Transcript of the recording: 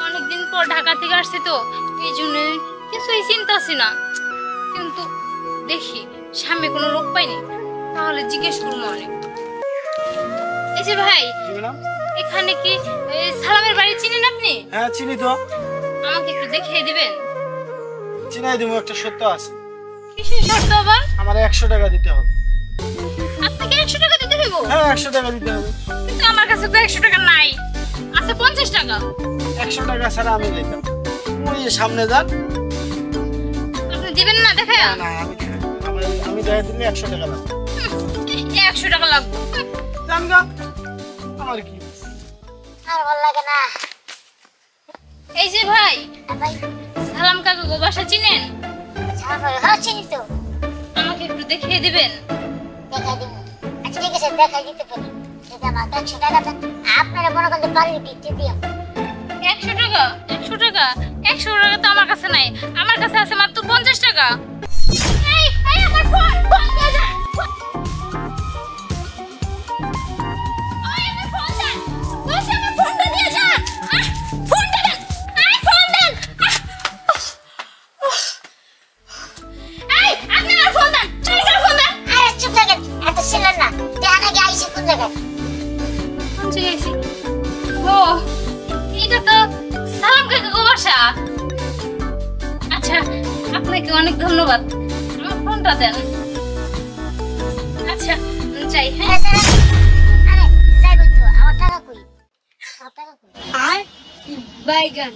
অনেকদিন পর ঢাকা থেকে আসছি তো এই জন্য কিছুই চিন্তাছি না, কিন্তু দেখি সামনে কোনো লোক পাইনি, তাহলে জিজ্ঞেস করবো অনেক। এই যে ভাই, এখানে কি সালামের বাড়ি চিনেন আপনি? হ্যাঁ চিনি তো। আমাকে একটু দেখিয়ে দিবেন? চিনাই দেবো, একটা সত্য আছে। কিসের শর্ত আবার? আমার 100 টাকা দিতে হবে। আপনাকে 100 টাকা দিতে হইব? হ্যাঁ 100 টাকা দিতে হবে। কিন্তু আমার কাছে তো 100 টাকা নাই, আছে 50 টাকা। 100 টাকা ছাড়া আমি দিতাম। ওই সামনে যান। আপনি দিবেন না দেখে? না আমি যাই দিলে 100 টাকা লাগবে। 100 টাকা লাগবে? জান গা, আমার কি আর ভালো লাগে না। এই যে ভাই, ভাই সালাম কাকা গো বাসা চিনেন? হ্যাঁ চিনি তো। আমাকে একটু দেখিয়ে দিবেন? দেখাই দিব। আচ্ছা ঠিক আছে, দেখাই দিতে পারি। যদি আমার 100 টাকা দেন, আপনারা মনে করেন বাড়ির ভিত্তি দিও। 100 টাকা? 100 টাকা? 100 টাকা তো আমার কাছে নাই, আমার কাছে আছে মাত্র 50 টাকা। এই আমার ফোন দিয়ে যা। আমার ফোন দেন, বলছি আমার ফোনটা দিয়ে যান। ফোনটা দেন, ফোন দেন। আপনি আমার ফোন দেন, চুরি ফোন দেন। আরে চুপ থাকেন, এত ছিলেন না। দেখা নাকি আইসি কোন জায়গায়? কোন জায়গায় আইছি? ও, এটা তো সালাম কাকা গো বাসা। আচ্ছা, আপনাকে অনেক ধন্যবাদ, আমার ফোনটা দেন। আচ্ছা যাই। হ্যাঁ আরে যাই বলতো, আমার টাকা কই? আমার টাকা কই? বাইগান।